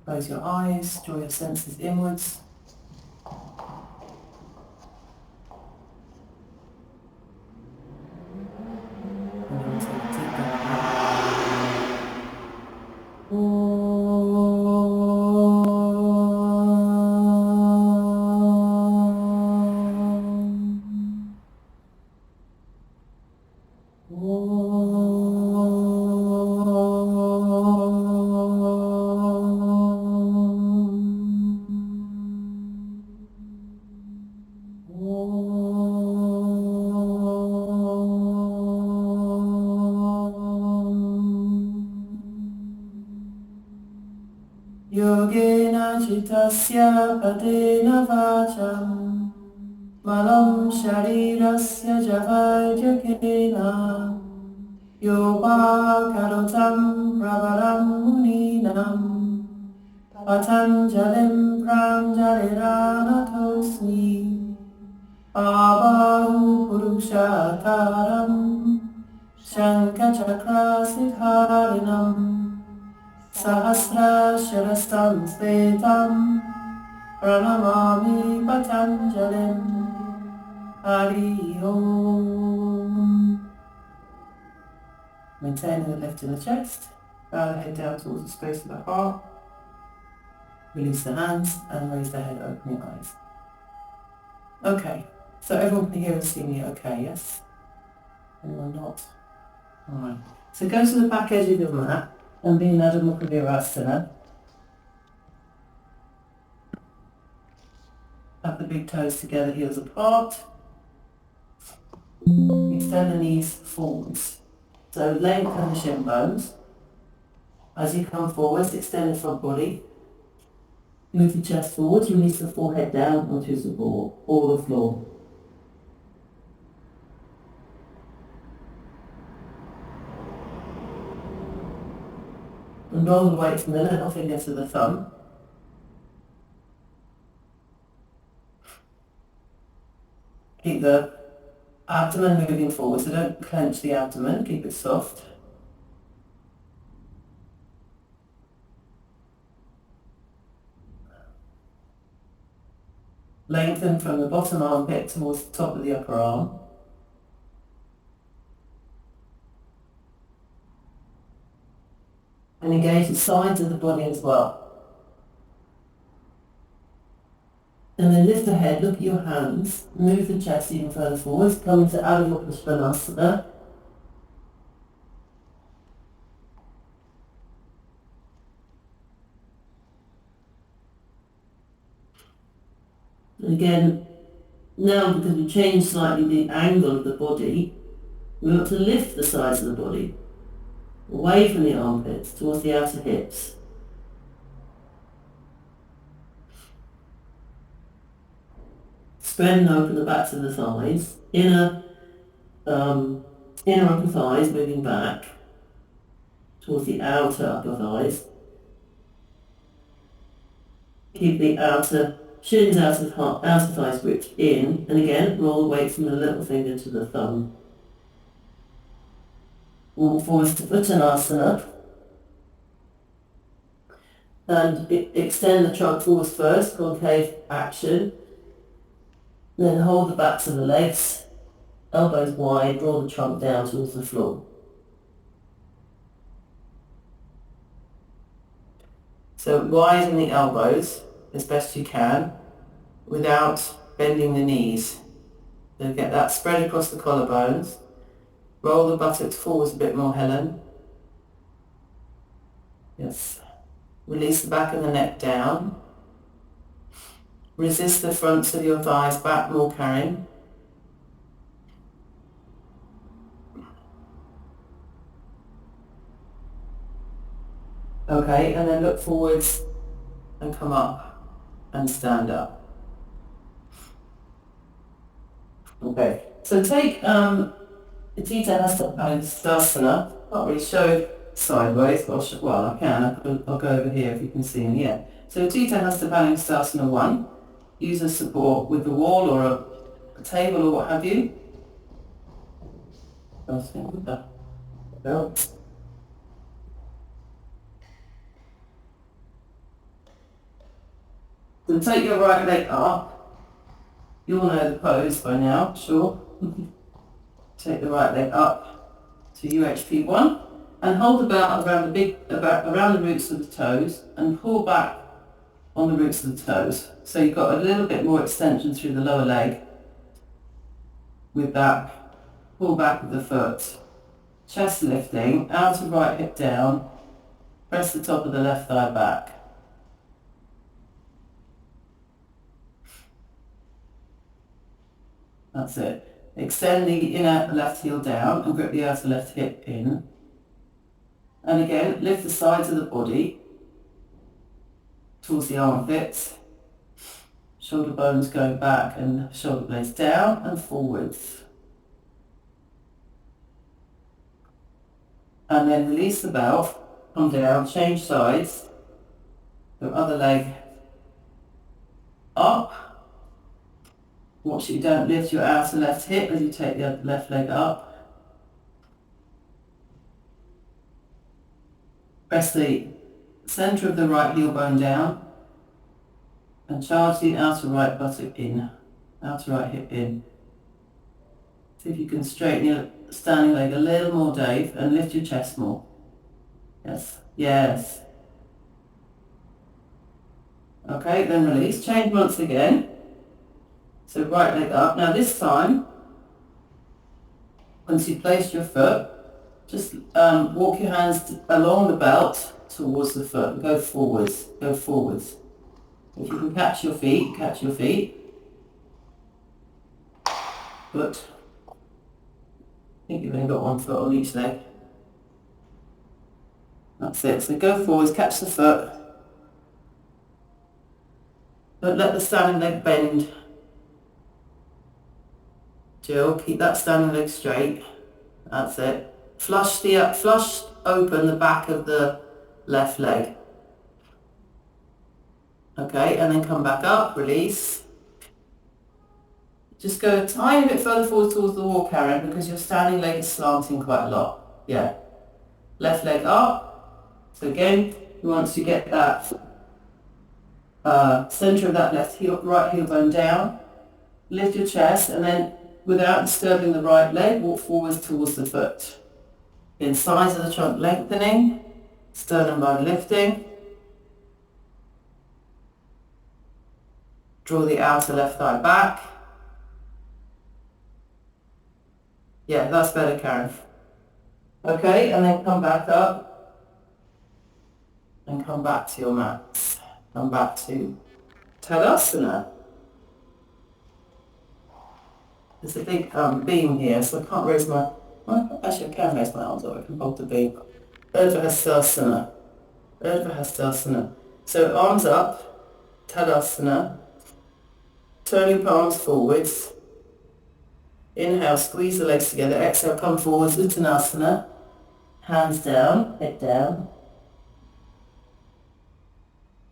Close your eyes, draw your senses inwards. And then take a deep breath Yogena citasya padena vacham malam sharirasya javajagena yoga karotam pravaram muninam patanjalim pranjaliranatosmi abahu purushataram shankachakra Sahasra Shirastam Svetam Pranamami Patanjalim Hari Om. Maintaining the lift in the chest, bow the head down towards the space of the heart, release the hands and raise the head, open your eyes. Okay, so everyone can hear and see me okay, yes? Anyone not? Alright, so go to the back edge of your mat and be in Adho Mukha Virasana. Have the big toes together, heels apart. Extend the knees forwards. So lengthen the shin bones. As you come forwards, extend the front body. Move the chest forwards, release the forehead down onto the floor, or the floor. And roll the weight from the little finger to the thumb. Keep the abdomen moving forward, so don't clench the abdomen, keep it soft. Lengthen from the bottom armpit towards the top of the upper arm. And engage the sides of the body as well. And then lift the head, look at your hands, move the chest even further forwards, come into Adho Mukha Svanasana. And again, now because we changed slightly the angle of the body, we want to lift the sides of the body, away from the armpits, towards the outer hips. Spread and open the backs of the thighs, inner upper thighs moving back towards the outer upper thighs. Keep the outer shins outer thighs gripped in, and again roll the weight from the little finger to the thumb. Walk forwards to Uttanasana. And extend the trunk forwards first, concave action. Then hold the backs of the legs, elbows wide, draw the trunk down towards the floor. So widen the elbows as best you can without bending the knees. So get that spread across the collarbones. Roll the buttocks forwards a bit more, Helen. Yes. Release the back of the neck down. Resist the fronts of your thighs back, more carrying. Okay, and then look forwards and come up and stand up. Okay, so take Utthita Hastasana. Can't really show sideways, but I can. I'll go over here if you can see me. Yeah. So Utthita Hastasana 1. Use a support with the wall or a table or what have you. So take your right leg up. You all know the pose by now, sure. Take the right leg up to UHP1 and hold about around the roots of the toes and pull back on the roots of the toes. So you've got a little bit more extension through the lower leg with that pull back of the foot. Chest lifting, outer right hip down, press the top of the left thigh back. That's it. Extend the inner left heel down and grip the outer left hip in. And again, lift the sides of the body towards the armpits. Shoulder bones going back and shoulder blades down and forwards. And then release the belt, come down, change sides. The other leg up. Watch you don't lift your outer left hip as you take the left leg up. Press the centre of the right heel bone down and charge the outer right buttock in, outer right hip in. See if you can straighten your standing leg a little more, Dave, and lift your chest more. Yes, yes. Okay, then release. Change once again. So right leg up. Now this time, once you've placed your foot, just walk your hands along the belt towards the foot. Go forwards, go forwards. If you can catch your feet, catch your feet. Foot. I think you've only got one foot on each leg. That's it. So go forwards, catch the foot. Don't let the standing leg bend. Jill, keep that standing leg straight. That's it. Flush open the back of the left leg. Okay, and then come back up, release. Just go a tiny bit further forward towards the wall, Karen, because your standing leg is slanting quite a lot. Yeah. Left leg up. So again, you want to get that centre of that right heel bone down. Lift your chest and then, without disturbing the right leg, walk forwards towards the foot. In sides of the trunk lengthening, sternum bone lifting. Draw the outer left thigh back. Yeah, that's better, Karen. Okay, and then come back up and come back to your mats. Come back to Tadasana. There's a big beam here, so I can't raise my... Well, actually, I can raise my arms, or I can hold the beam. Urdhva Hastasana. Urdhva Hastasana. So arms up, Tadasana. Turn your palms forwards. Inhale, squeeze the legs together. Exhale, come forwards, Uttanasana. Hands down, head down.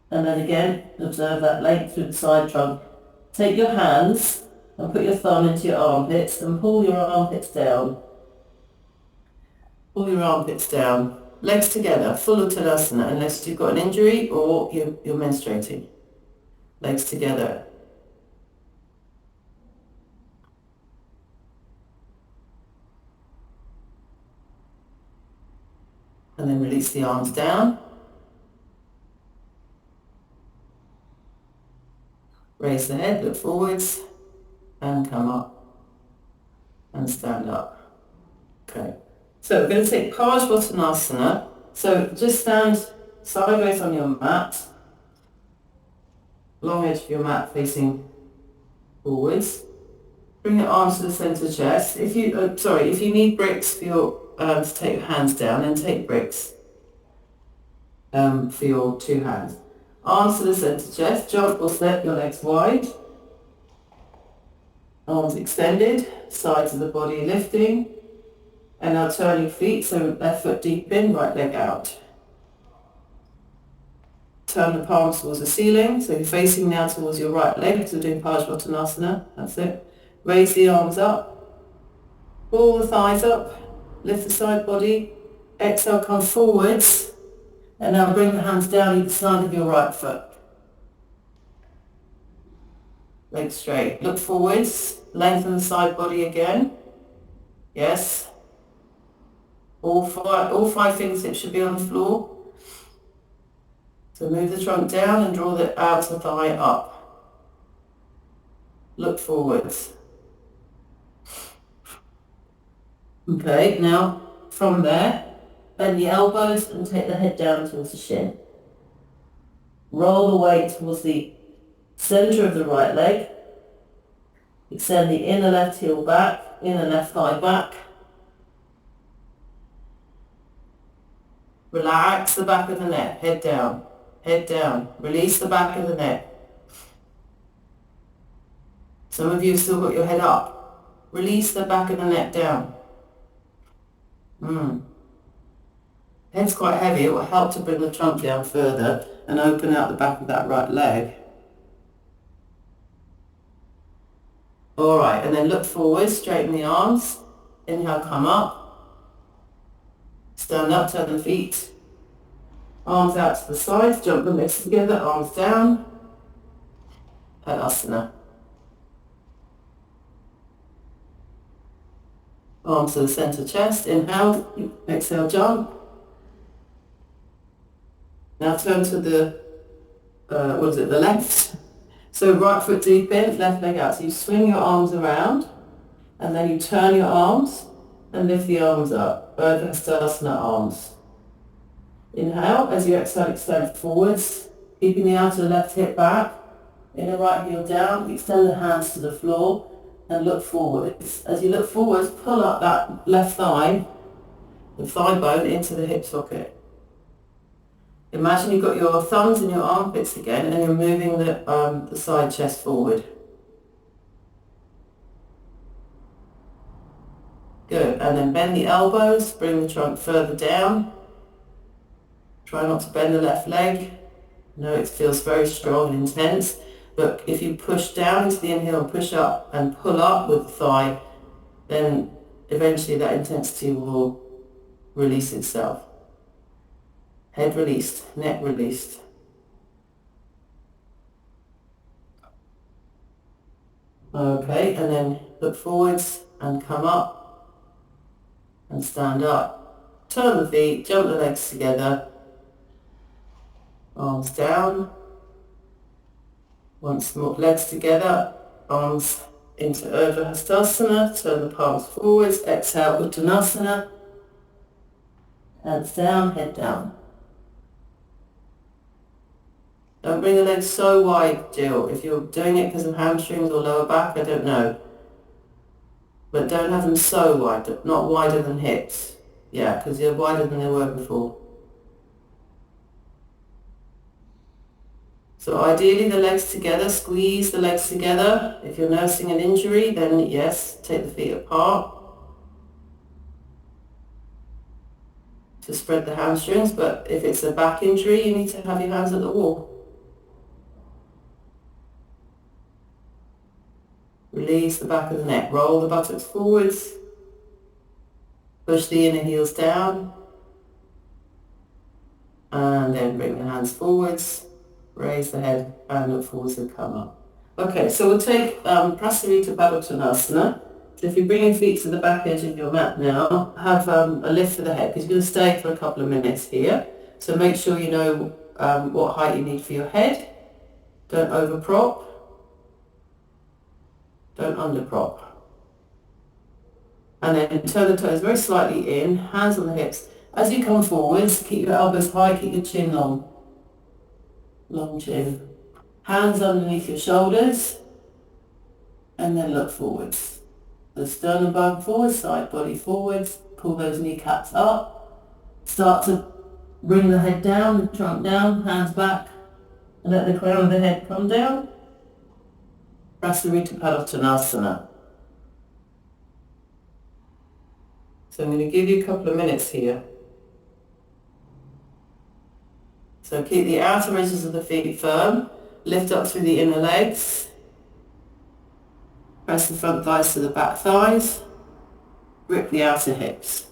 And then again, observe that length through the side trunk. Take your hands and put your thumb into your armpits and pull your armpits down. Pull your armpits down. Legs together, full Uttanasana, unless you've got an injury or you're menstruating. Legs together. And then release the arms down. Raise the head, look forwards, and come up, and stand up. Okay, so we're going to take Parsvottanasana. So just stand sideways on your mat, long edge of your mat facing forwards. Bring your arms to the centre chest. If you need bricks for your to take your hands down, then take bricks for your two hands. Arms to the centre chest, jump or step your legs wide. Arms extended, sides of the body lifting. And now turn your feet, so left foot deep in, right leg out. Turn the palms towards the ceiling, so you're facing now towards your right leg, so doing Parsvottanasana, that's it. Raise the arms up, pull the thighs up, lift the side body, exhale, come forwards, and now bring the hands down either side of your right foot. legs straight. Look forwards, lengthen the side body again. Yes. All five fingertips should be on the floor. So move the trunk down and draw the outer thigh up. Look forwards. Okay, now from there, bend the elbows and take the head down towards the shin. Roll the weight towards the centre of the right leg. Extend the inner left heel back, inner left thigh back. Relax the back of the neck, head down, head down. Release the back of the neck. Some of you have still got your head up. Release the back of the neck down. Head's quite heavy. It will help to bring the trunk down further and open out the back of that right leg. Alright, and then look forward, straighten the arms. Inhale, come up. Stand up, turn the feet. Arms out to the sides, jump the legs together, arms down. Padasana. Arms to the centre chest, inhale, exhale, jump. Now turn to the, the left. So right foot deep in, left leg out. So you swing your arms around, and then you turn your arms and lift the arms up. Urdhva Hastasana arms. Inhale, as you exhale, extend forwards, keeping the outer left hip back, inner right heel down, extend the hands to the floor and look forwards. As you look forwards, pull up that left thigh, the thigh bone into the hip socket. Imagine you've got your thumbs in your armpits again and you're moving the side chest forward. Good, and then bend the elbows, bring the trunk further down. Try not to bend the left leg. No, it feels very strong and intense, but if you push down into the inhale and push up and pull up with the thigh, then eventually that intensity will release itself. Head released, neck released. Okay, and then look forwards and come up and stand up. Turn the feet, jump the legs together. Arms down. Once more, legs together, arms into Urdhva Hastasana. Turn the palms forwards, exhale, Uttanasana. Hands down, head down. Don't bring the legs so wide, Jill. If you're doing it because of hamstrings or lower back, I don't know. But don't have them so wide, not wider than hips. Yeah, because they're wider than they were before. So ideally the legs together, squeeze the legs together. If you're nursing an injury, then yes, take the feet apart to spread the hamstrings. But if it's a back injury, you need to have your hands at the wall. Release the back of the neck. Roll the buttocks forwards. Push the inner heels down. And then bring the hands forwards. Raise the head and look forwards and come up. Okay, so we'll take Prasarita Padottanasana. So if you bring your feet to the back edge of your mat now, have a lift for the head, because you're going to stay for a couple of minutes here. So make sure you know what height you need for your head. Don't overprop. Don't underprop. And then turn the toes very slightly in, hands on the hips. As you come forwards, keep your elbows high, keep your chin long. Long chin. Hands underneath your shoulders. And then look forwards. The sternum bone forwards, side body forwards. Pull those kneecaps up. Start to bring the head down, the trunk down, hands back. And let the crown of the head come down. Prasarita Padottanasana. So I'm going to give you a couple of minutes here. So keep the outer edges of the feet firm. Lift up through the inner legs. Press the front thighs to the back thighs. Grip the outer hips.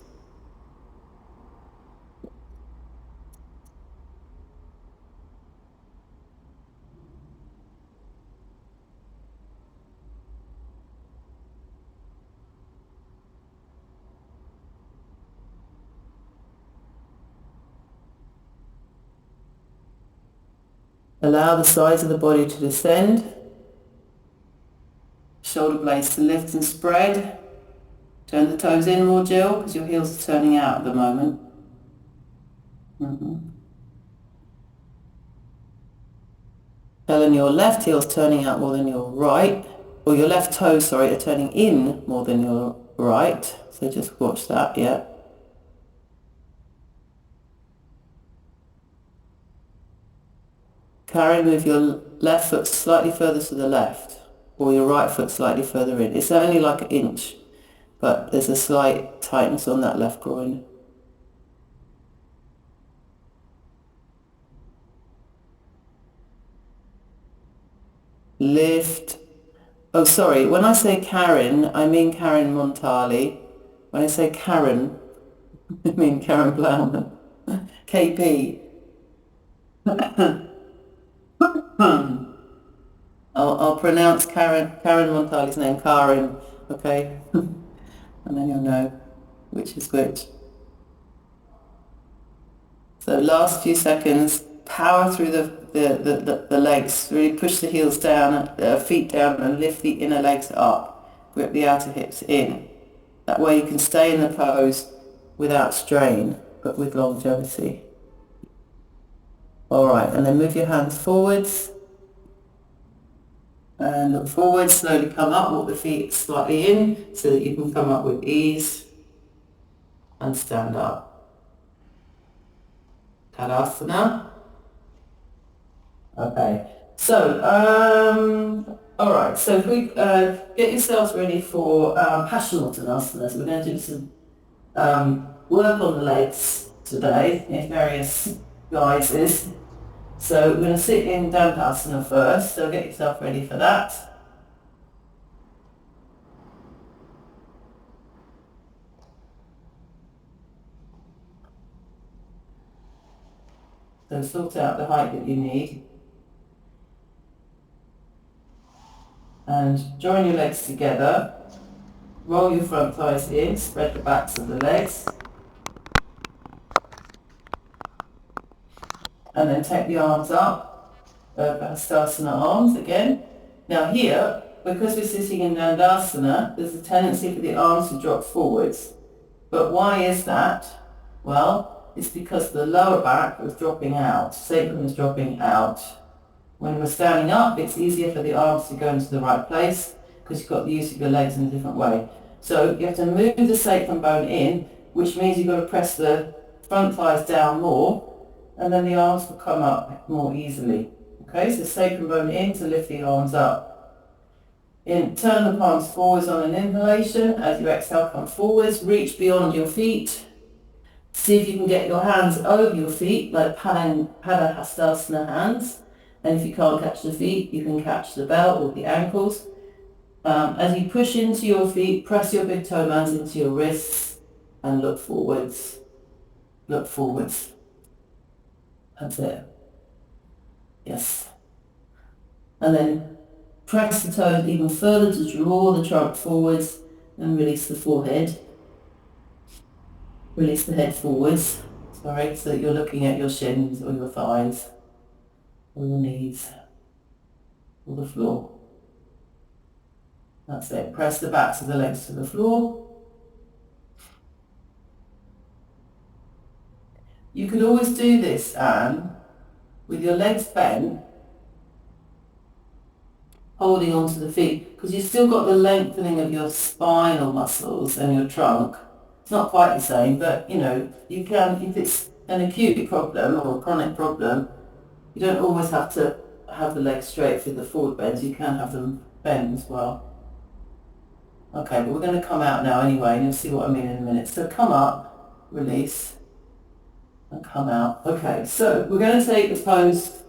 Allow the sides of the body to descend. Shoulder blades to lift and spread. Turn the toes in more, Jill, because your heels are turning out at the moment. Helen, your left heel's turning out more than your right, or your left toes, sorry, are turning in more than your right. So just watch that, yeah. Karen, move your left foot slightly further to the left, or your right foot slightly further in. It's only like an inch, but there's a slight tightness on that left groin. Lift. Oh, sorry. When I say Karen, I mean Karen Montali. When I say Karen, I mean Karen Plowman. KP. I'll pronounce Karen Montali's name Karen, okay? And then you'll know which is which. So last few seconds, power through the legs. Really push the heels down, feet down, and lift the inner legs up. Grip the outer hips in. That way you can stay in the pose without strain, but with longevity. All right, and then move your hands forwards. And look forward, slowly come up, walk the feet slightly in so that you can come up with ease and stand up. Tadasana. Okay, so, all right, so if we get yourselves ready for Paschimottanasana, so we're going to do some work on the legs today in various guises. So we're going to sit in Dandasana first, so get yourself ready for that. So sort out the height that you need. And join your legs together. Roll your front thighs in, spread the backs of the legs. And then take the arms up, Hastasana arms again. Now here, because we're sitting in Dandasana, there's a tendency for the arms to drop forwards. But why is that? Well, it's because the lower back was dropping out, sacrum is dropping out. When we're standing up, it's easier for the arms to go into the right place because you've got the use of your legs in a different way. So you have to move the sacrum bone in, which means you've got to press the front thighs down more, and then the arms will come up more easily. Okay, so sacrum bone in to lift the arms up. Turn the palms forwards on an inhalation. As you exhale, come forwards, reach beyond your feet. See if you can get your hands over your feet, like Padahastasana hands. And if you can't catch the feet, you can catch the belt or the ankles. As you push into your feet, press your big toe mounds into your wrists and look forwards. Look forwards. That's it. Yes. And then press the toes even further to draw the trunk forwards and release the forehead. Release the head forwards. Sorry, so that you're looking at your shins or your thighs or your knees or the floor. That's it. Press the backs of the legs to the floor. You could always do this, Anne, with your legs bent, holding onto the feet, because you've still got the lengthening of your spinal muscles and your trunk. It's not quite the same, but, you know, you can, if it's an acute problem or a chronic problem, you don't always have to have the legs straight for the forward bends. You can have them bend as well. Okay, but we're going to come out now anyway, and you'll see what I mean in a minute. So come up, release, and come out. Okay, so we're going to take the pose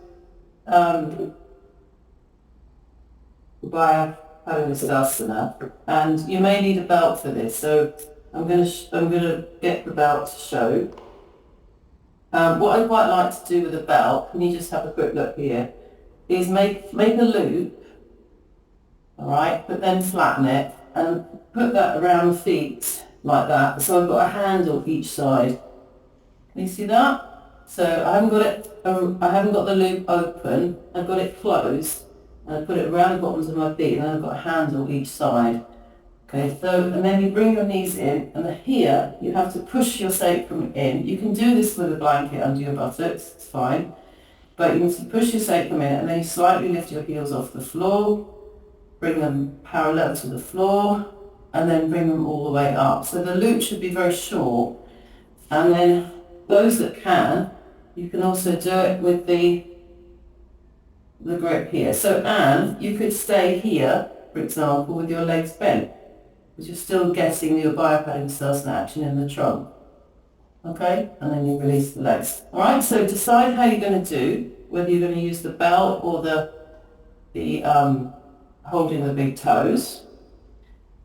by Padahastasana, and you may need a belt for this. So I'm going to get the belt to show. What I'd quite like to do with a belt, can you just have a quick look here, is make a loop, all right, but then flatten it and put that around the feet like that. So I've got a handle each side. Can you see that? So I haven't got it, I haven't got the loop open, I've got it closed, and I put it around the bottoms of my feet, and then I've got a handle each side. Okay, so, and then you bring your knees in, and here you have to push your sacrum in. You can do this with a blanket under your buttocks, it's fine. But you need to push your sacrum in, and then you slightly lift your heels off the floor, bring them parallel to the floor, and then bring them all the way up. So the loop should be very short. And then those that can, you can also do it with the grip here. So Anne, you could stay here, for example, with your legs bent, because you're still getting your Abhaya-Padangusthasana action in the trunk. Okay, and then you release the legs. All right, so decide how you're going to do, whether you're going to use the belt or the holding the big toes.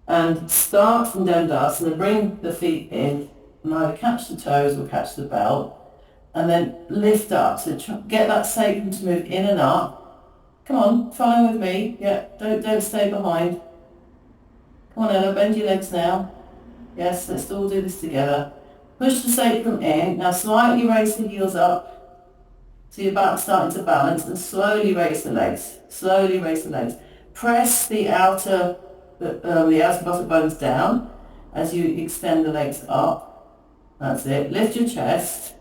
And start from Dandasana, bring the feet in, and either catch the toes or catch the belt, and then lift up. So get that sacrum to move in and up. Come on, follow with me. Yeah, don't stay behind. Come on, Ella, bend your legs now. Yes, let's all do this together. Push the sacrum in. Now slightly raise the heels up. So you're about starting to balance, and slowly raise the legs. Slowly raise the legs. Press the outer buttock bones down as you extend the legs up. That's it. Lift your chest.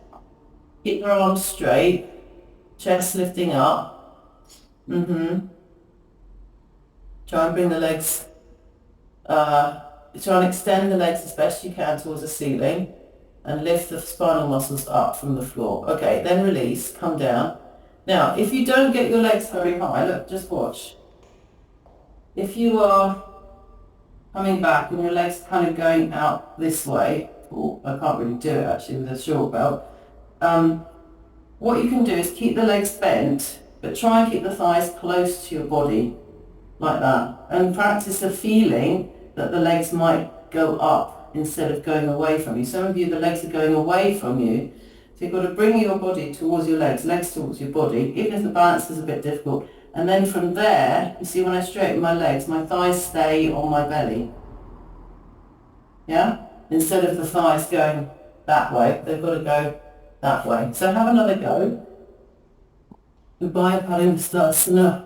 Keep your arms straight. Chest lifting up. Try and bring the legs, try and extend the legs as best you can towards the ceiling, and lift the spinal muscles up from the floor. Okay, then release, come down. Now, if you don't get your legs very high, look, just watch. If you are coming back and your legs kind of going out this way, I can't really do it actually with a short belt, what you can do is keep the legs bent, but try and keep the thighs close to your body, like that, and practice the feeling that the legs might go up instead of going away from you. Some of you, the legs are going away from you, so you've got to bring your body towards your legs towards your body, even if the balance is a bit difficult. And then from there, you see when I straighten my legs, my thighs stay on my belly. Yeah? Instead of the thighs going that way, they've got to go that way. So have another go. Abhaya-Padangusthasana.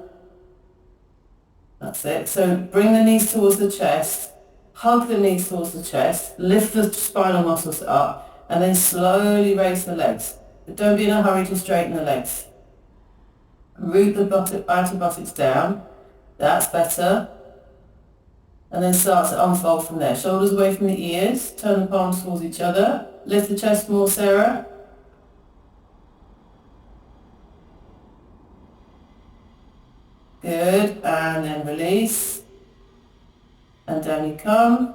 That's it. So bring the knees towards the chest, hug the knees towards the chest, lift the spinal muscles up, and then slowly raise the legs. But don't be in a hurry to straighten the legs. Root the outer buttocks down. That's better. And then start to unfold from there. Shoulders away from the ears. Turn the palms towards each other. Lift the chest more, Sarah. Good. And then release. And down you come.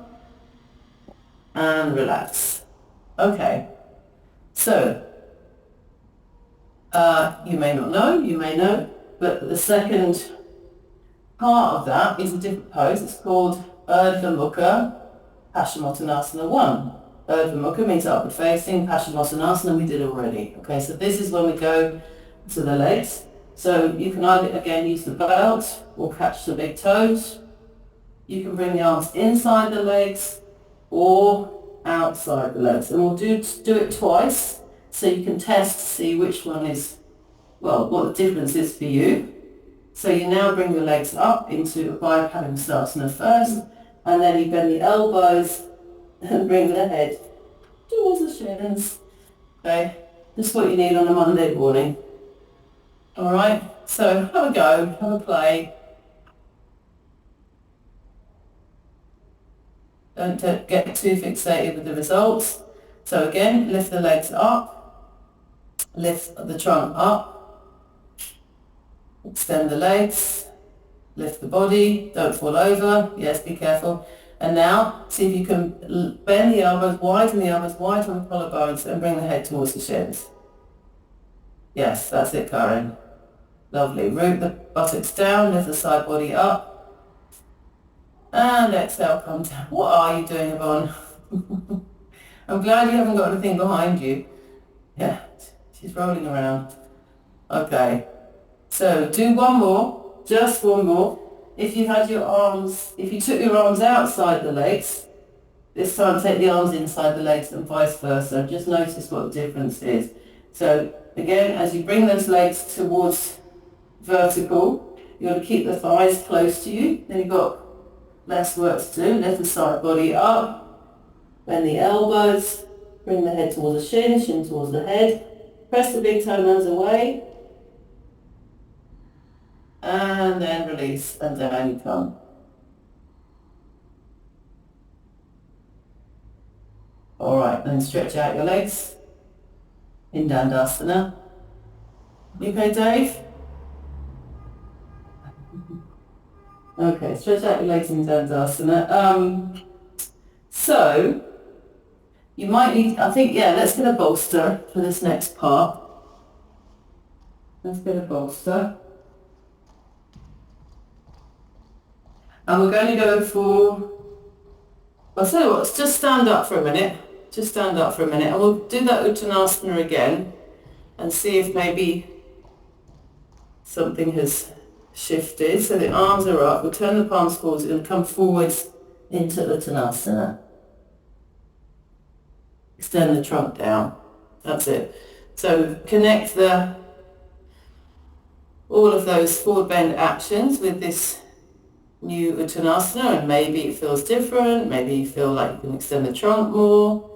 And relax. Okay. So, you may not know, you may know, but the second part of that is a different pose. It's called Urdhva Mukha Paschimottanasana 1. Urdhva Mukha means upward facing, Paschimottanasana we did already. Okay, so this is when we go to the legs. So you can either, again, use the belt or catch the big toes. You can bring the arms inside the legs or outside the legs. And we'll do it twice so you can test to see which one is, well, what the difference is for you. So you now bring your legs up into Abhaya-Padangusthasana first, and then you bend the elbows and bring the head towards the shins. Okay, this is what you need on a Monday morning. All right, so have a go, have a play. Don't get too fixated with the results. So again, lift the legs up, lift the trunk up, extend the legs, lift the body, don't fall over, yes, be careful. And now, see if you can bend the elbows, widen the collarbones, and bring the head towards the shins. Yes, that's it, Karen. Lovely. Root the buttocks down, lift the side body up. And exhale, come down. What are you doing, Yvonne? I'm glad you haven't got anything behind you. Yeah, she's rolling around. Okay. So do one more, just one more. If you took your arms outside the legs, this time take the arms inside the legs and vice versa. Just notice what the difference is. So again, as you bring those legs towards vertical, you want to keep the thighs close to you. Then you've got less work to do. Lift the side body up, bend the elbows, bring the head towards the shin towards the head. Press the big toe mounds away. And then release, and down you come. All right, then stretch out your legs in Dandasana. You okay, Dave? Okay, stretch out your legs in Dandasana. So, you might need, I think, yeah, let's get a bolster for this next part. Let's get a bolster. And we're going to go for, I'll tell you what, let's just stand up for a minute. Just stand up for a minute. And we'll do that Uttanasana again and see if maybe something has shifted. So the arms are up. We'll turn the palms forwards and come forwards into Uttanasana. Extend the trunk down. That's it. So connect all of those forward bend actions with this new Uttanasana, and maybe it feels different. Maybe you feel like you can extend the trunk more.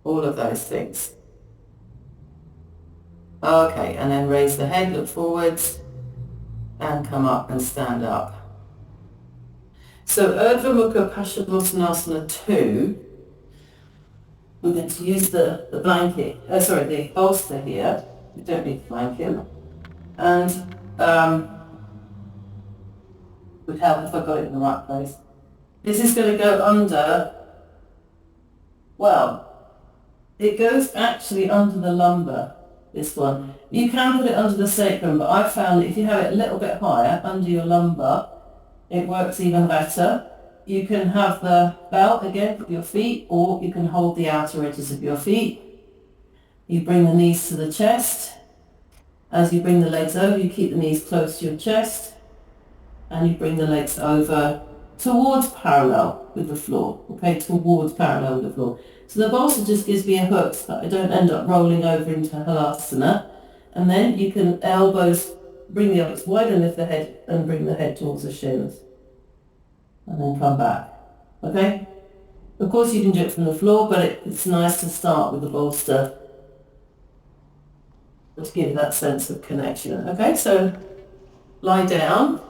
All of those things. Okay, and then raise the head, look forwards, and come up and stand up. So Urdhva Mukha Paschimottanasana 2, we're going to use the bolster here. We don't need the blanket. And would help if I got it in the right place. This is going to go under, well, it goes actually under the lumbar, this one. You can put it under the sacrum, but I've found that if you have it a little bit higher, under your lumbar, it works even better. You can have the belt again with your feet, or you can hold the outer edges of your feet. You bring the knees to the chest. As you bring the legs over, you keep the knees close to your chest, and you bring the legs over towards parallel with the floor, okay, towards parallel with the floor. So the bolster just gives me a hook so that I don't end up rolling over into Halasana. And then you can bring the elbows wide and lift the head and bring the head towards the shins. And then come back, okay? Of course you can do it from the floor, but it's nice to start with the bolster to give you that sense of connection. Okay, so lie down.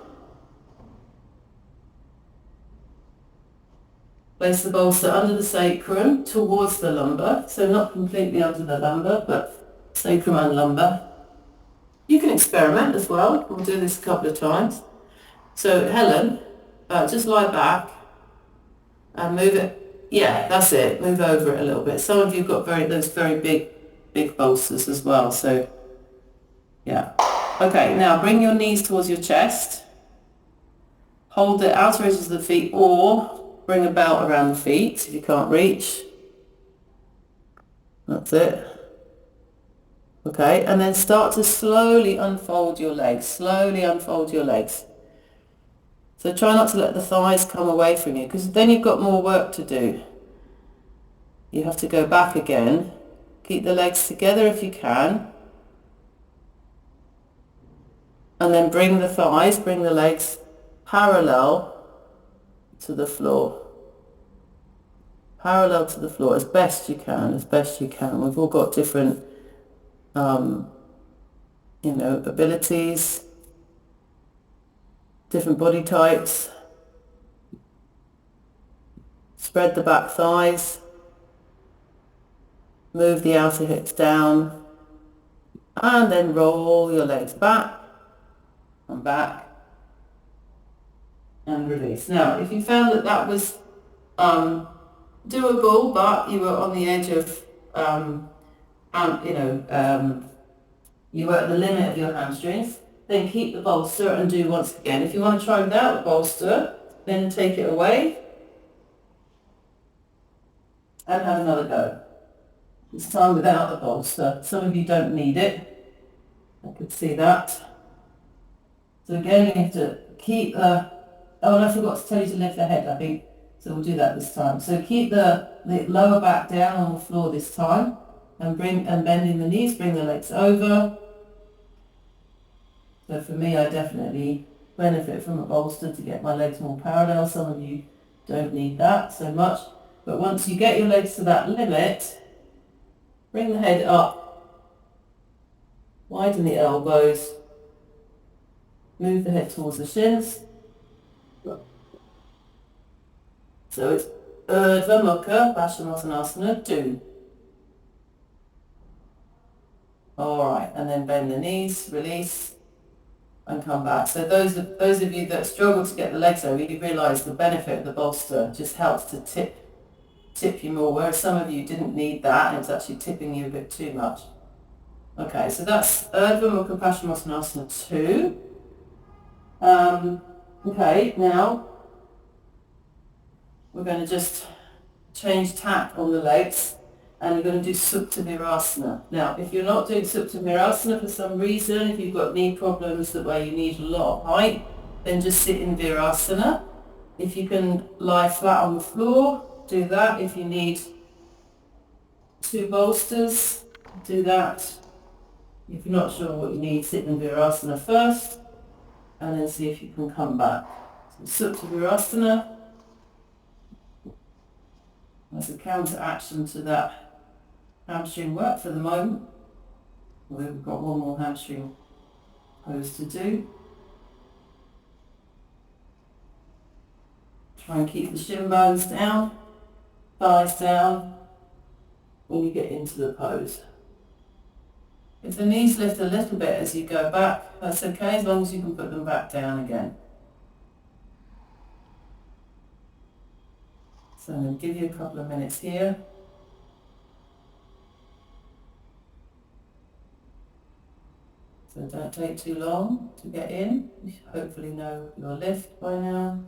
Place the bolster under the sacrum towards the lumbar, so not completely under the lumbar, but sacrum and lumbar. You can experiment as well. We'll do this a couple of times. So Helen, just lie back and move it. Yeah, that's it. Move over it a little bit. Some of you have got those very big bolsters as well. So yeah. Okay, now bring your knees towards your chest. Hold the outer edges of the feet, or bring a belt around the feet if you can't reach. That's it. Okay, and then start to slowly unfold your legs. Slowly unfold your legs. So try not to let the thighs come away from you, because then you've got more work to do. You have to go back again. Keep the legs together if you can. And then bring the legs parallel to the floor. Parallel to the floor as best you can, We've all got different, abilities, different body types. Spread the back thighs. Move the outer hips down. And then roll your legs back and back. And release. Now, if you found that was doable, but you were on the edge of, you were at the limit of your hamstrings, then keep the bolster and do once again. If you want to try without the bolster, then take it away and have another go. This time without the bolster. Some of you don't need it. I could see that. So again, you have to keep the... Oh, and I forgot to tell you to lift the head, I think. So we'll do that this time. So keep the lower back down on the floor this time, and bending the knees, bring the legs over. So for me, I definitely benefit from a bolster to get my legs more parallel. Some of you don't need that so much. But once you get your legs to that limit, bring the head up, widen the elbows, move the head towards the shins. So it's Urdhva Mukha Paschimottanasana 2. Alright, and then bend the knees, release, and come back. So those of you that struggle to get the legs over, you realise the benefit of the bolster just helps to tip you more, whereas some of you didn't need that and it's actually tipping you a bit too much. Okay, so that's Urdhva Mukha Paschimottanasana 2. Okay, now we're going to just change tack on the legs and we're going to do Supta Virasana. Now, if you're not doing Supta Virasana for some reason, if you've got knee problems that way you need a lot of height, then just sit in Virasana. If you can lie flat on the floor, do that. If you need 2 bolsters, do that. If you're not sure what you need, sit in Virasana first and then see if you can come back. So Supta Virasana. As a counter-action to that hamstring work for the moment. We've got one more hamstring pose to do. Try and keep the shin bones down, thighs down when you get into the pose. If the knees lift a little bit as you go back, that's okay, as long as you can put them back down again. So I'm going to give you a couple of minutes here. So don't take too long to get in. You should hopefully know your lift by now.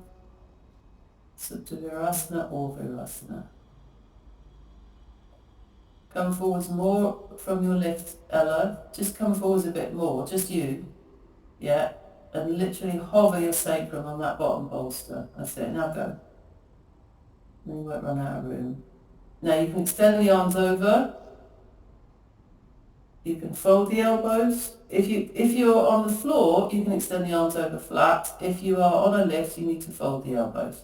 Supta Virasana or Virasana. Come forwards more from your lift, Ella. Just come forwards a bit more, just you. Yeah. And literally hover your sacrum on that bottom bolster. That's it. Now go. Then you won't run out of room. Now you can extend the arms over. You can fold the elbows. If you're on the floor, you can extend the arms over flat. If you are on a lift, you need to fold the elbows.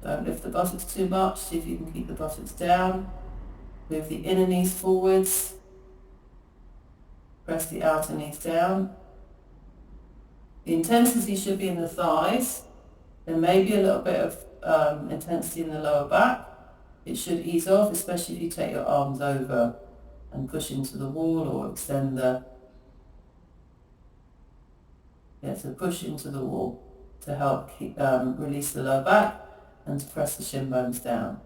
Don't lift the buttocks too much. See if you can keep the buttocks down. Move the inner knees forwards. Press the outer knees down. The intensity should be in the thighs. There may be a little bit of intensity in the lower back. It should ease off, especially if you take your arms over and push into the wall or extend the... Yeah, so push into the wall to help release the lower back and to press the shin bones down.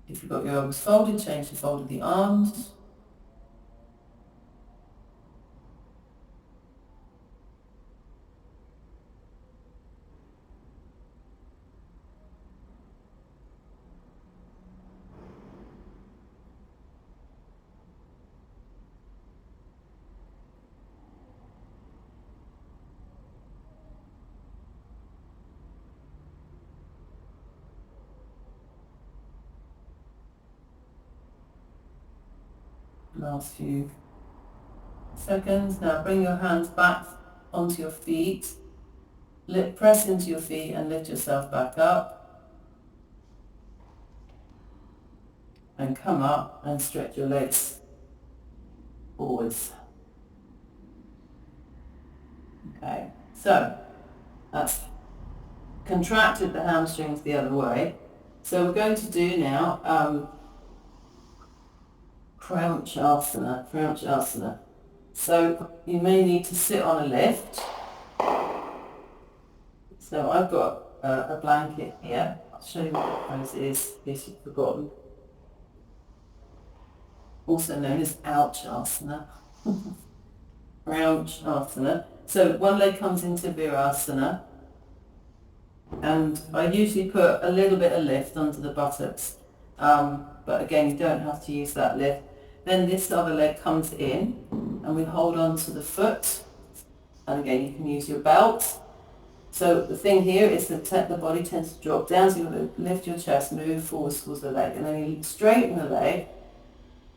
If you've got your arms folded, change the fold of the arms. Last few seconds. Now bring your hands back onto your feet. Press into your feet and lift yourself back up. And come up and stretch your legs forwards. Okay, so that's contracted the hamstrings the other way. So we're going to do now Crouch Asana. So you may need to sit on a lift. So I've got a blanket here. I'll show you what the pose is in case you've forgotten. Also known as Ouch Asana. Crouch Asana. So one leg comes into Virasana. And I usually put a little bit of lift under the buttocks. But again, you don't have to use that lift. Then this other leg comes in, and we hold on to the foot. And again, you can use your belt. So the thing here is that the body tends to drop down, so you're going to lift your chest, move forward towards the leg, and then you straighten the leg,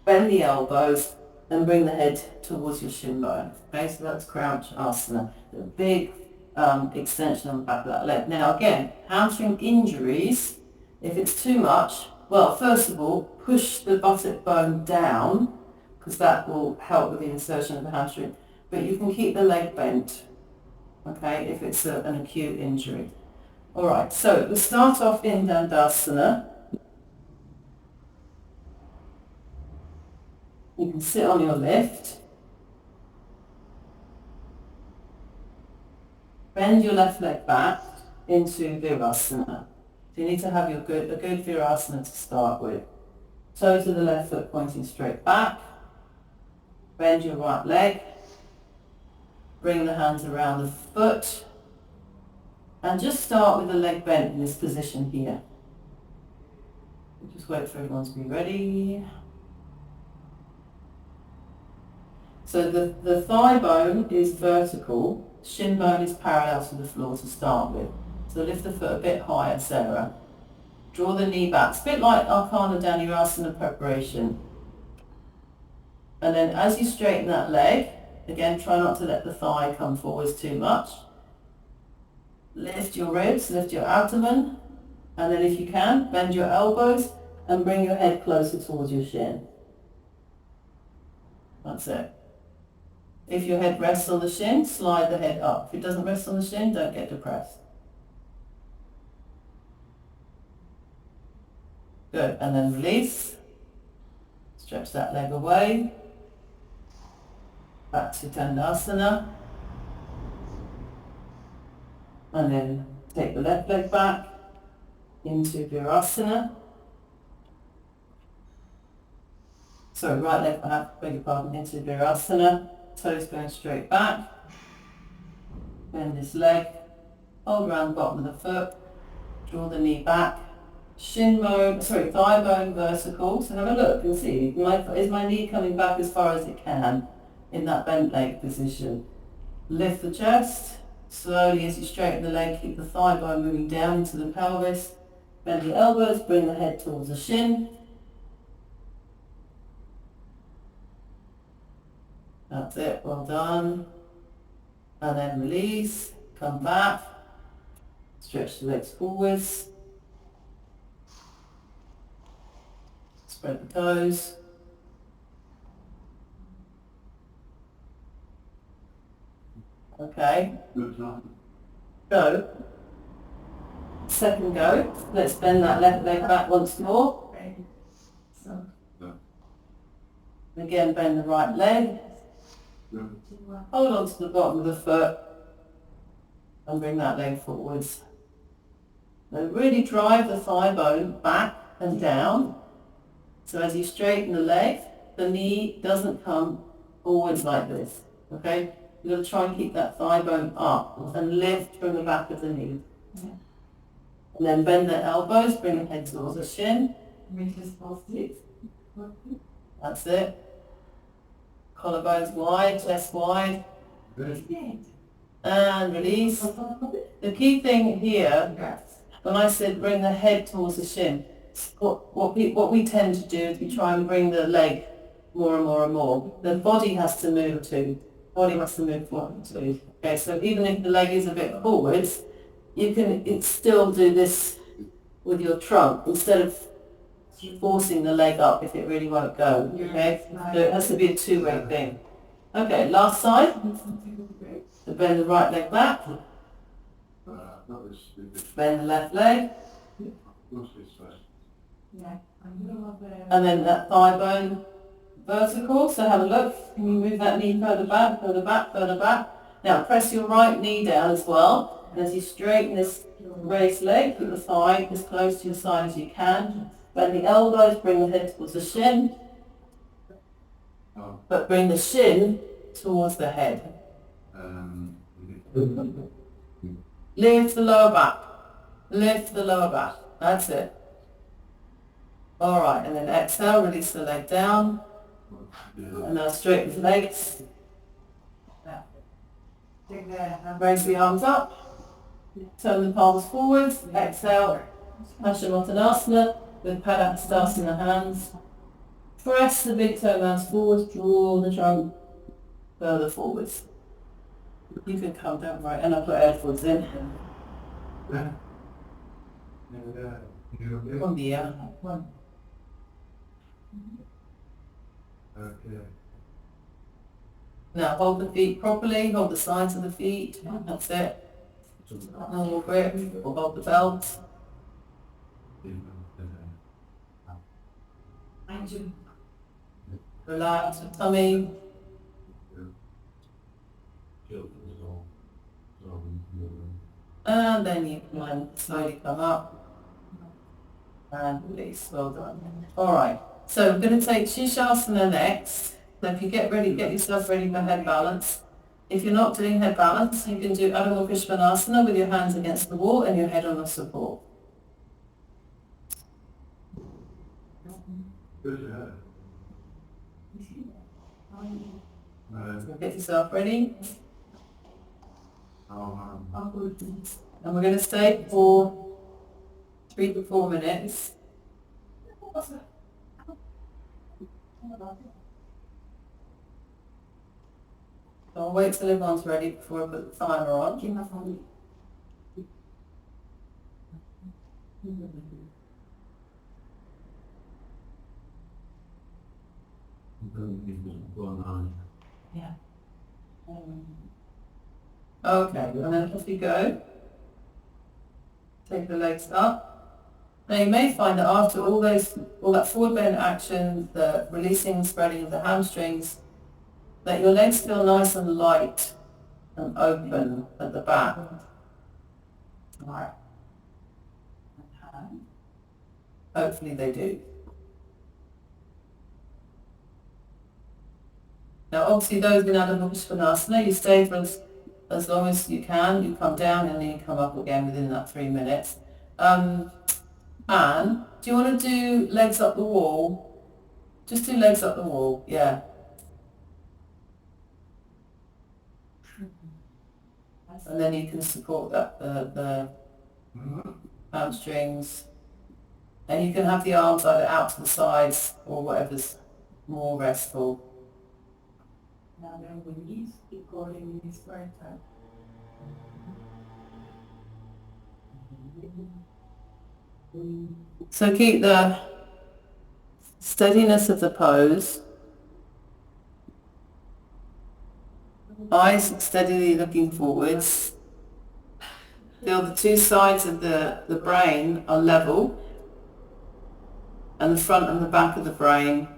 bend the elbows, and bring the head towards your shin bone. Okay, so that's crouch asana. A big extension on the back of that leg. Now again, hamstring injuries, if it's too much, well, first of all, push the buttock bone down, because that will help with the insertion of the hamstring. But you can keep the leg bent, okay, if it's an acute injury. All right, so we'll start off in Dandasana. You can sit on your lift. Bend your left leg back into Virasana. So you need to have a good Virasana to start with. Toes of the left foot pointing straight back. Bend your right leg. Bring the hands around the foot. And just start with the leg bent in this position here. Just wait for everyone to be ready. So the thigh bone is vertical, shin bone is parallel to the floor to start with. So lift the foot a bit higher, Sarah. Draw the knee back. It's a bit like Arcana Dhanurasana preparation. And then as you straighten that leg, again, try not to let the thigh come forwards too much. Lift your ribs, lift your abdomen, and then if you can, bend your elbows and bring your head closer towards your shin. That's it. If your head rests on the shin, slide the head up. If it doesn't rest on the shin, don't get depressed. Good, and then release. Stretch that leg away. Back to Dandasana. And then take the left leg back into Virasana. Sorry, right leg back, beg your pardon, into Virasana. Toes going straight back. Bend this leg. Hold around the bottom of the foot. Draw the knee back. Thigh bone vertical. So have a look and see, is my knee coming back as far as it can in that bent leg position? Lift the chest. Slowly as you straighten the leg, keep the thigh bone moving down into the pelvis. Bend the elbows, bring the head towards the shin. That's it, well done. And then release, come back. Stretch the legs forwards. Spread the toes. Okay. Go. Second go. Let's bend that left leg back once more. Again, bend the right leg. Hold on to the bottom of the foot and bring that leg forwards. Now really drive the thigh bone back and down. So as you straighten the leg, the knee doesn't come forwards like this. Okay? You've got to try and keep that thigh bone up and lift from the back of the knee. And then bend the elbows, bring the head towards the shin. That's it. Collarbones wide, chest wide. And release. The key thing here, when I said bring the head towards the shin, what we tend to do is we try and bring the leg more and more and more. The body has to move too. Body has to move forward too. Okay, so even if the leg is a bit forwards, you can still do this with your trunk instead of forcing the leg up if it really won't go. Okay, so it has to be a two-way thing. Okay, last side. So bend the right leg back. Bend the left leg. And then that thigh bone vertical. So have a look. Can you move that knee further back, further back, further back? Now press your right knee down as well. And as you straighten this raised leg, put the thigh as close to your side as you can. Bend the elbows, bring the head towards the shin. But bring the shin towards the head. Lift the lower back. Lift the lower back. That's it. Alright, and then exhale, release the leg down. And now straighten the legs. Raise the arms up, turn the palms forwards, exhale, Paschimottanasana with Padahastasana hands. Press the big toe mounds forwards, draw the trunk further forwards. You can come down right, and I'll put airfoils in. One year. One. Okay. Now hold the feet properly, hold the sides of the feet, that's it. Normal grip, or hold the belt. Relax the tummy. And then you can slowly come up and release. Well done. Alright, so we're going to take Shishasana next. So if you get yourself ready for head balance. If you're not doing head balance, you can do Adho Mukha Svanasana with your hands against the wall and your head on the support. So get yourself ready. And we're going to stay for 3 to 4 minutes. So I'll wait till everyone's ready before I put the timer on. Yeah. Okay, and then off you go. Take the legs up. Now you may find that after all that forward bend action, the releasing and spreading of the hamstrings, that your legs feel nice and light and open at the back. Right. Hopefully they do. Now obviously those in Adho Mukha Svanasana, you stay for as long as you can. You come down and then you come up again within that 3 minutes. Anne, do you want to do legs up the wall? Just do legs up the wall, yeah. And then you can support that the hamstrings. And you can have the arms either out to the sides or whatever's more restful. Now then release, keep going in this right time. So keep the steadiness of the pose. Eyes steadily looking forwards. Feel the two sides of the brain are level, and the front and the back of the brain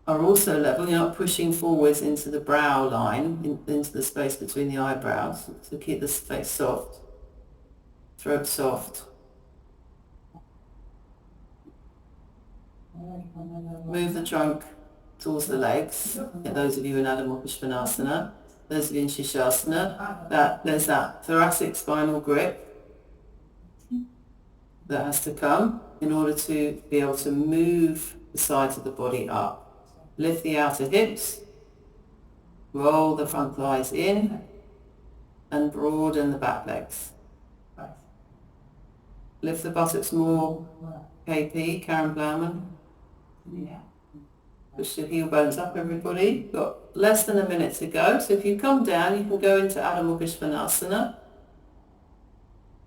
are also level. You're not pushing forwards into the brow line, into the space between the eyebrows. So keep the face soft, throat soft. Move the trunk towards the legs. Those of you in Adho Mukha Svanasana, those of you in Shishasana, there's that thoracic spinal grip that has to come in order to be able to move the sides of the body up. Lift the outer hips, roll the front thighs in, and broaden the back legs. Lift the buttocks more, KP, Karen Blauman. Push the heel bones up, everybody. Got less than a minute to go, so if you come down, you can go into Adho Mukha Svanasana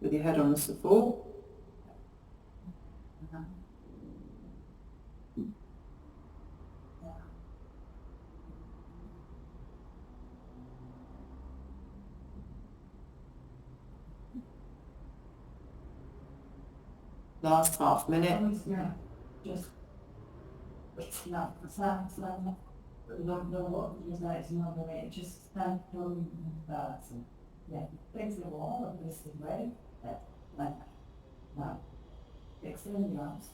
with your head on the support. Last half minute. Just not don't know what you like to know the way. Just stand holding that. Yeah, face the wall of this way. Like now. Extend the arms.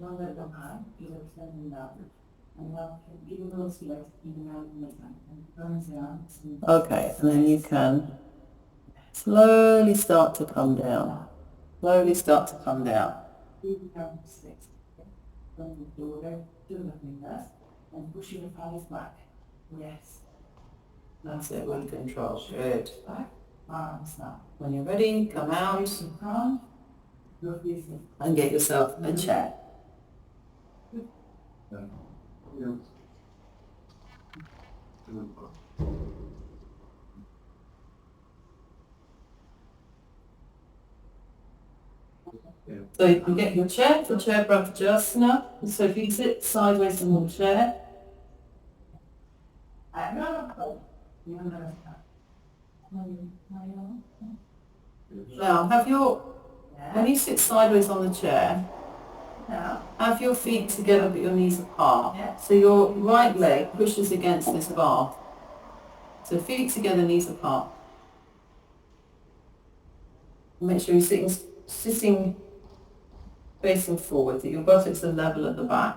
Don't let them high. Just extend them down. And now give a little space even around the midline. And turn the arms. Okay, and then you can slowly start to come down. Slowly start to come down. Down 6. From the shoulder to the fingers and push your palms back. Yes. That's it, with control. Good. Arms now. When you're ready, come out and get yourself a chair. So you can get your chair for chair Brahmajasana. So if you sit sideways on the chair. Now when you sit sideways on the chair, have your feet together but your knees apart. So your right leg pushes against this bar. So feet together, knees apart. Make sure you're sitting facing forward, that your buttocks are level at the back.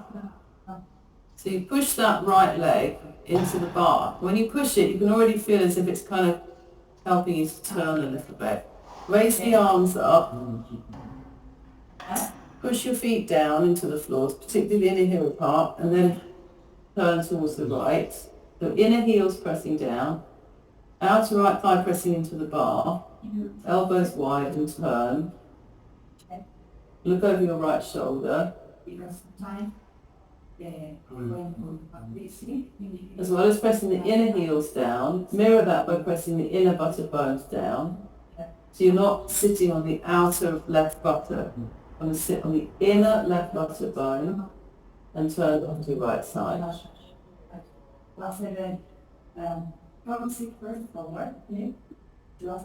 So you push that right leg into the bar. When you push it, you can already feel as if it's kind of helping you to turn a little bit. Raise the arms up. Push your feet down into the floor, particularly the inner heel apart, and then turn towards the right. So inner heels pressing down, outer right thigh pressing into the bar, elbows wide and turn. Look over your right shoulder. As well as pressing the inner heels down, mirror that by pressing the inner buttock bones down. So you're not sitting on the outer left buttock. I'm going to sit on the inner left buttock bone and turn onto your right side.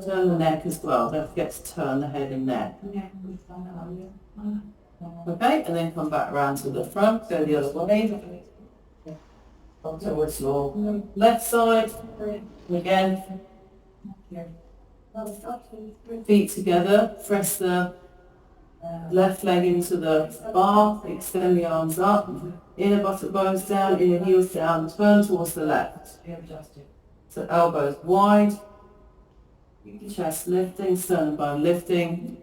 Turn the neck as well. Don't forget to turn the head and neck. Okay, and then come back around to the front. Go the other way. Towards your left side. Again. Feet together. Press the left leg into the bar. Extend the arms up. Inner buttock bones down. Inner heels down. Turn towards the left. So elbows wide. Chest lifting, sternum bone lifting,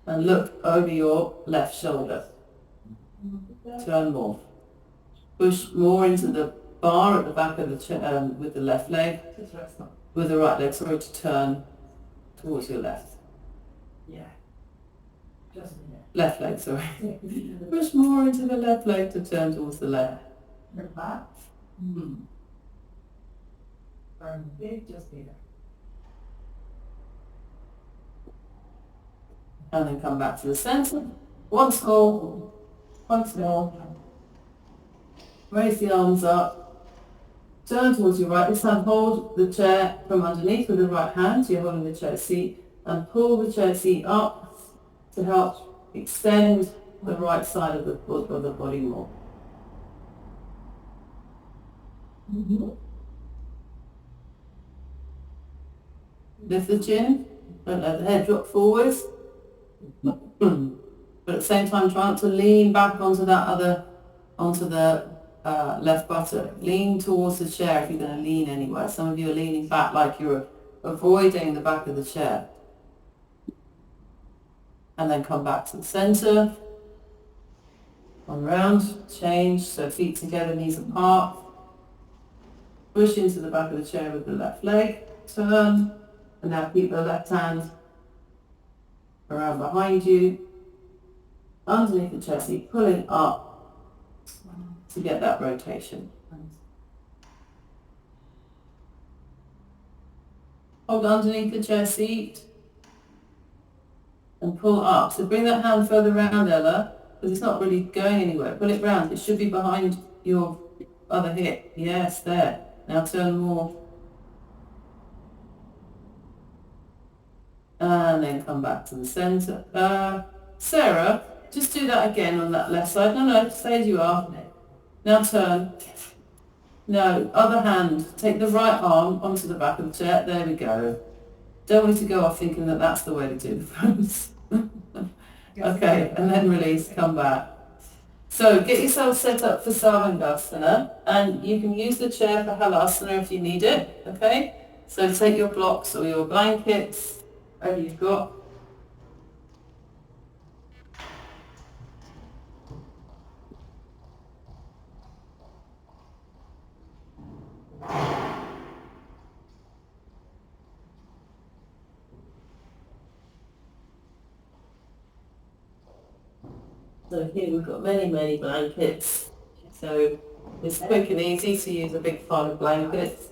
and look over your left shoulder. Turn more. Push more into the bar at the back of the chair with the left leg, with the right leg, sorry, to turn towards your left. Left leg, sorry. Push more into the left leg to turn towards the left. And then come back to the center. Once more. Raise the arms up. Turn towards your right. This time hold the chair from underneath with the right hand. So you're holding the chair seat. And pull the chair seat up to help extend the right side of the body more. Lift the chin. Don't let the head drop forwards. But at the same time, try not to lean back onto the left buttock. Lean towards the chair if you're going to lean anywhere. Some of you are leaning back like you're avoiding the back of the chair. And then come back to the center. One round, change, so feet together, knees apart. Push into the back of the chair with the left leg. Turn, and now keep the left hand around behind you, underneath the chair seat, pulling up to get that rotation. Hold underneath the chair seat and pull up. So bring that hand further around, Ella, because it's not really going anywhere. Pull it round. It should be behind your other hip. Yes, there. Now turn more. And then come back to the center. Sarah, just do that again on that left side. No, stay as you are. Now turn. No, other hand. Take the right arm onto the back of the chair. There we go. Don't want you to go off thinking that that's the way to do the pose. Okay, and then release, come back. So get yourself set up for Sarvangasana, and you can use the chair for Halasana if you need it, okay? So take your blocks or your blankets, whatever you've got. So here we've got many blankets. So it's quick and easy to use a big pile of blankets.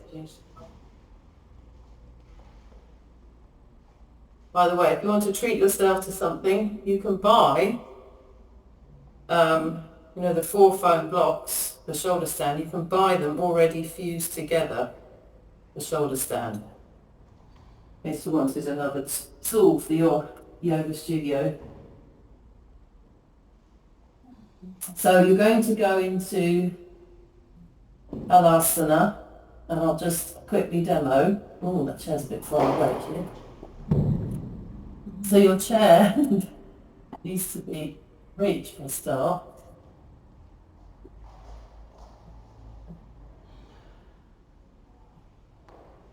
By the way, if you want to treat yourself to something, you can buy, the 4 foam blocks, the shoulder stand, you can buy them already fused together, the shoulder stand. If you wanted another tool for your yoga studio. So you're going to go into Halasana, and I'll just quickly demo. Oh, that chair's a bit far away here. So your chair needs to be reached for a start.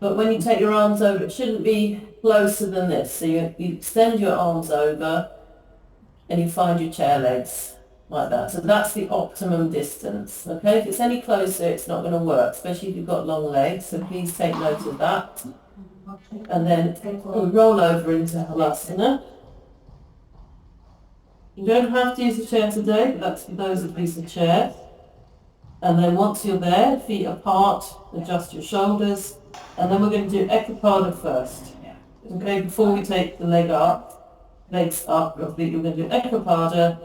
But when you take your arms over, it shouldn't be closer than this. So you extend your arms over and you find your chair legs like that. So that's the optimum distance. Okay, if it's any closer, it's not going to work, especially if you've got long legs. So please take note of that. And then we'll roll over into Halasana. You don't have to use the chair today, but that's for those that use the chair. And then once you're there, feet apart, adjust your shoulders. And then we're going to do Ekapada first. Okay, before we take the legs up, you're going to do Ekapada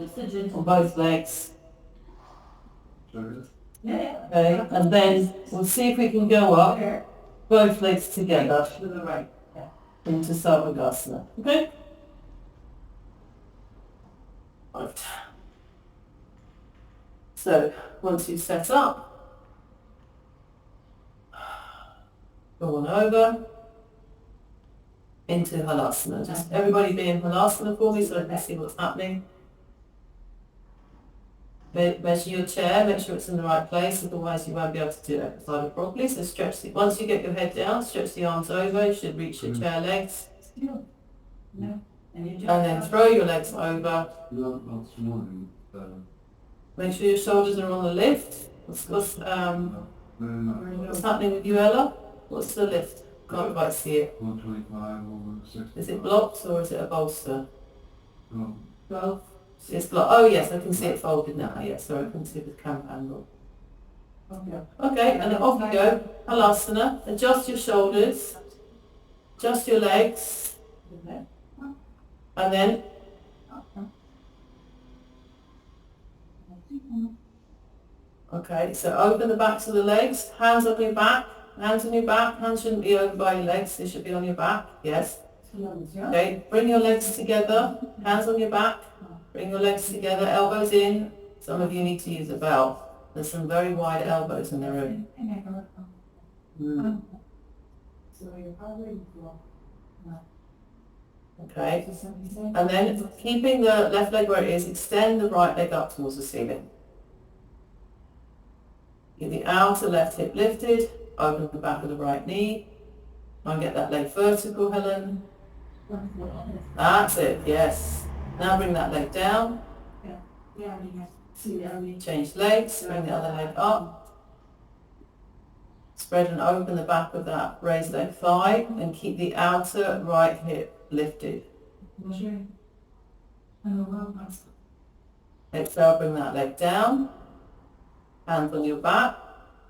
on both legs. Okay, and then we'll see if we can go up, both legs together, into Sarvagasana. Okay? Right. So, once you've set up, go on over into Halasana. Just everybody be in Halasana for me so I can see what's happening. Measure your chair, make sure it's in the right place, otherwise you won't be able to do it properly. So once you get your head down, stretch the arms over, you should reach your chair legs. And then throw your legs over. Make sure your shoulders are on the lift. What's happening with you, Ella? What's the lift? Can't quite see it. 125 over 60. Is it blocked or is it a bolster? 12. It's blocked. Oh yes, I can see it folded now. Yes, sorry, I can see the camera angle. Okay, and then off you go. Halasana. Adjust your shoulders. Adjust your legs. And then okay, so open the backs of the legs, hands on your back, hands on your back, hands shouldn't be over by your legs, they should be on your back, yes. Okay, bring your legs together, hands on your back, bring your legs together, elbows in. Some of you need to use a belt. There's some very wide elbows in the room. Okay, and then keeping the left leg where it is, extend the right leg up towards the ceiling. Get the outer left hip lifted, open the back of the right knee. Try and get that leg vertical, Helen. That's it, yes. Now bring that leg down. Change legs, bring the other leg up. Spread and open the back of that raised leg thigh and keep the outer right hip lifted. Exhale, bring that leg down. Hands on your back.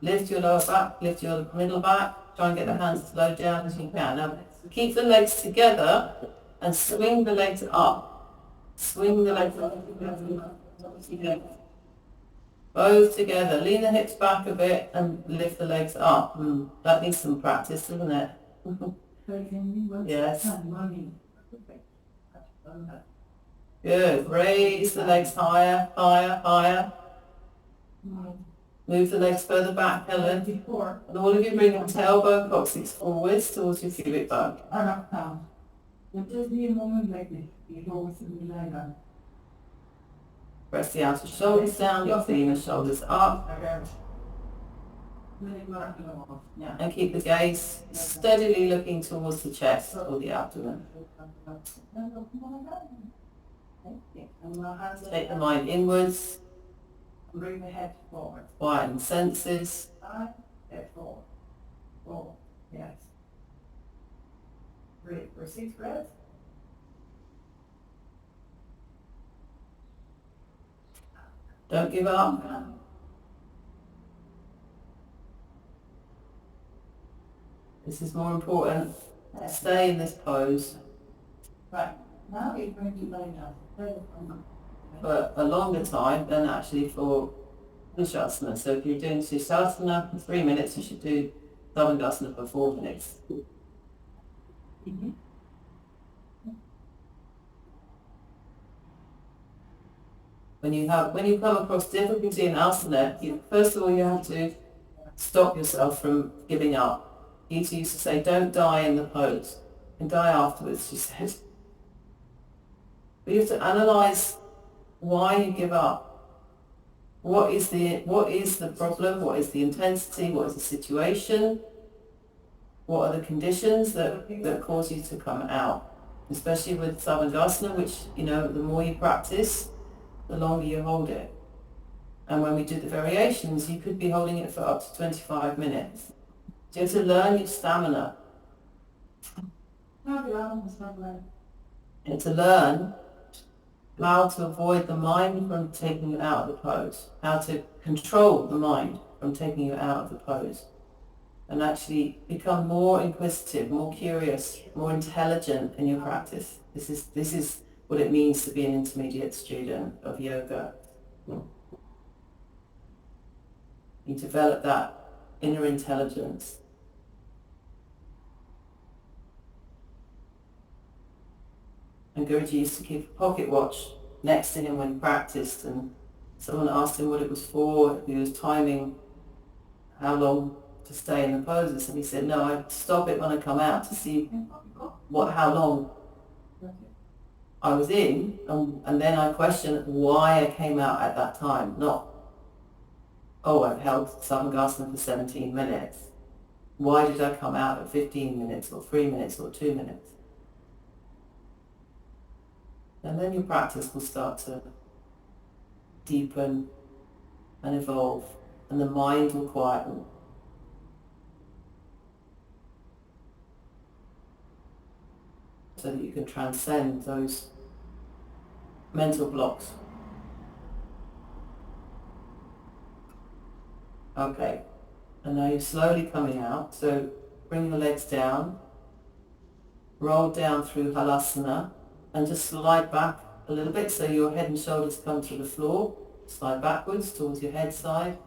Lift your lower back, lift your middle back. Try and get the hands as low down as you can. Now keep the legs together and swing the legs up. Swing the legs up. Both together. Lean the hips back a bit and lift the legs up. That needs some practice, doesn't it? Yes. Good. Raise the legs higher, higher, higher. Move the legs further back, Helen. And all of you bring your tailbone coccyx forwards towards your pubic bone. Press the outer shoulders down, your femur shoulders up. And keep the gaze steadily looking towards the chest or the abdomen. Take the mind inwards. Bring the head forward. Quieten senses. Head forward. Forward. Yes. Breathe. Receive breath. Don't give up. This is more important. Stay in this pose. Right, now you're going to lay down. For a longer time than actually for Sushasana. So if you're doing Sushasana for 3 minutes, you should do Savandasana for 4 minutes. When you come across difficulty in asana, first of all you have to stop yourself from giving up. Gita used to say, don't die in the pose. You can die afterwards, she said. But you have to analyse why you give up. What is the problem? What is the intensity? What is the situation? What are the conditions that cause you to come out? Especially with Savandasana, which, the more you practice, the longer you hold it. And when we do the variations, you could be holding it for up to 25 minutes. So you have to learn your stamina. And to learn how to avoid the mind from taking you out of the pose, how to control the mind from taking you out of the pose, and actually become more inquisitive, more curious, more intelligent in your practice. This is what it means to be an intermediate student of yoga. You develop that inner intelligence. And Guruji used to keep a pocket watch next to him when he practiced, and someone asked him what it was for. He was timing how long to stay in the poses, and he said, no, I stop it when I come out to see how long I was in, and then I question why I came out at that time, not, I've held Savandasana for 17 minutes. Why did I come out at 15 minutes or 3 minutes or 2 minutes? And then your practice will start to deepen and evolve, and the mind will quieten. So that you can transcend those mental blocks. Okay, and now you're slowly coming out, so bring your legs down, roll down through Halasana, and just slide back a little bit so your head and shoulders come to the floor. Slide backwards towards your head side.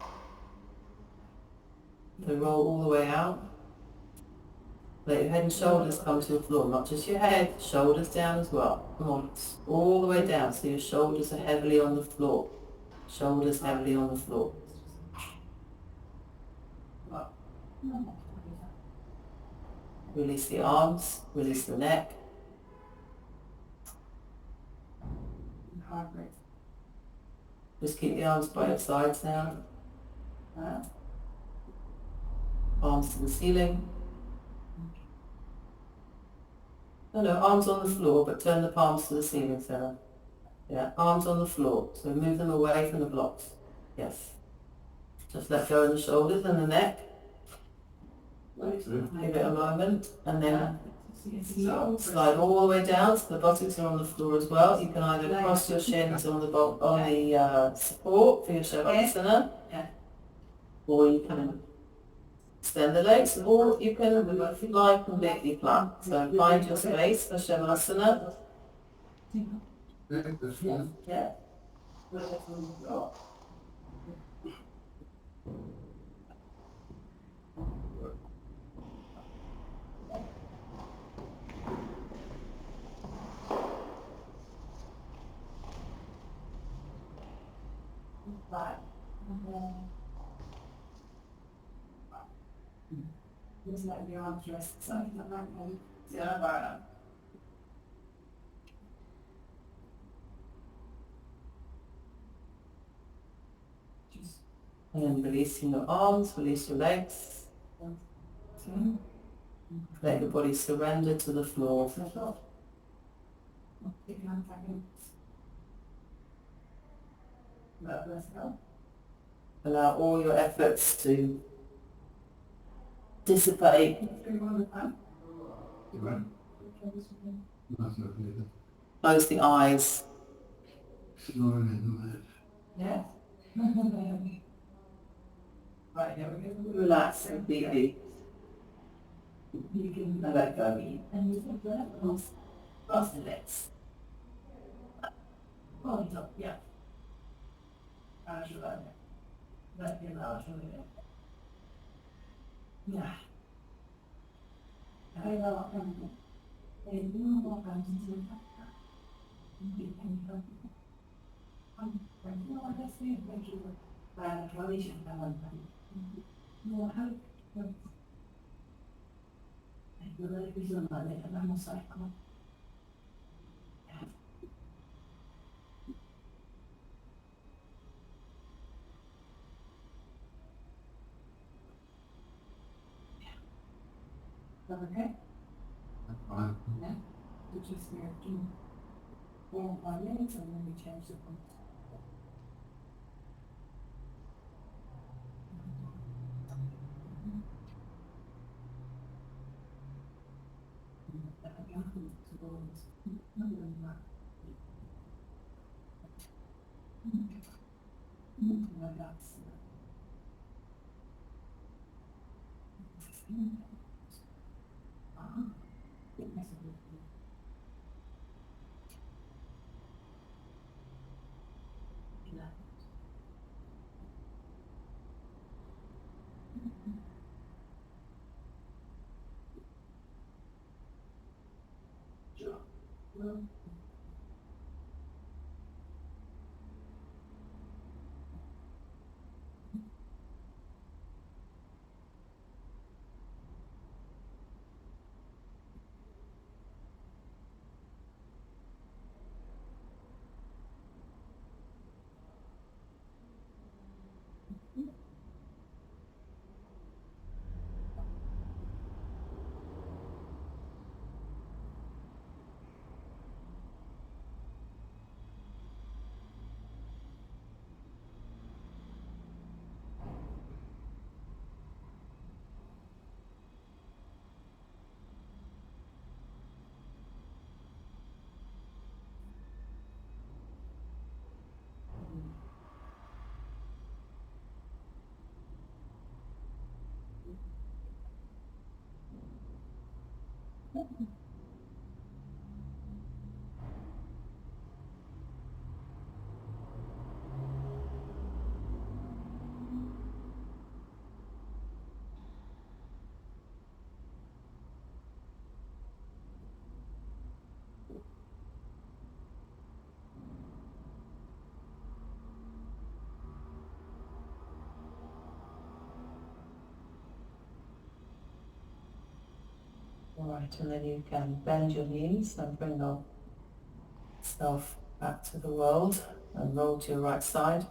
So roll all the way out. Let your head and shoulders come to the floor, not just your head, shoulders down as well. Come on, all the way down so your shoulders are heavily on the floor. Shoulders heavily on the floor. Release the arms, release the neck. Just keep the arms by your sides now. Arms to the ceiling. No, arms on the floor, but turn the palms to the ceiling, Sarah. Yeah, arms on the floor, so move them away from the blocks. Yes. Just let go of the shoulders and the neck. Give it a moment, and then slide all the way down, so the buttocks are on the floor as well. You can either cross your shins on the support for your Shavasana, or you can extend the legs, or you can lie completely flat. So find your space for Shavasana. Yeah. Just let your arms rest side of the right. Yeah, and then releasing your arms, release your legs. Let your body surrender to the floor. Allow all your efforts to dissipate. Close the eyes. Yeah. Right, here we go. Relax completely. You can let go. And you can let cross the legs. Hold it up, yeah. As you like it. Let your large a little. Yeah. I know. And you know what I'm saying? You can help. You know what I say? Thank you. Coalition, I want that. You know how? You let it be so much, and I'm a cycle. Okay? Fine. Yeah. You just do 4 or 5 minutes and then we change the point. Alright, and then you can bend your knees and bring yourself back to the world and roll to your right side.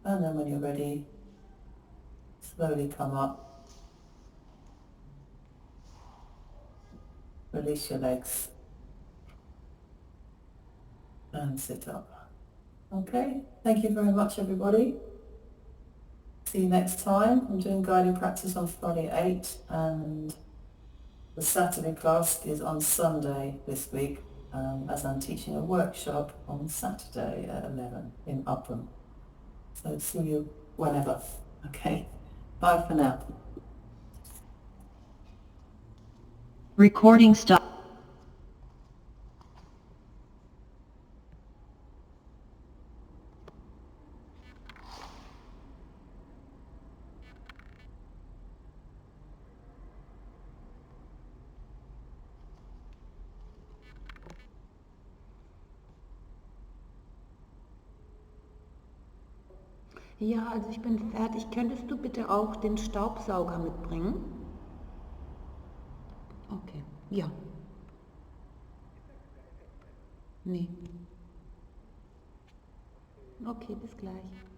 And then when you're ready, slowly come up. Release your legs and sit up. Okay, thank you very much everybody. See you next time. I'm doing guided practice on Friday 8 and the Saturday class is on Sunday this week as I'm teaching a workshop on Saturday at 11 in Upham. So see you whenever. Okay, bye for now. Recording stop. Ja, also ich bin fertig. Könntest du bitte auch den Staubsauger mitbringen? Okay, ja. Nee. Okay, bis gleich.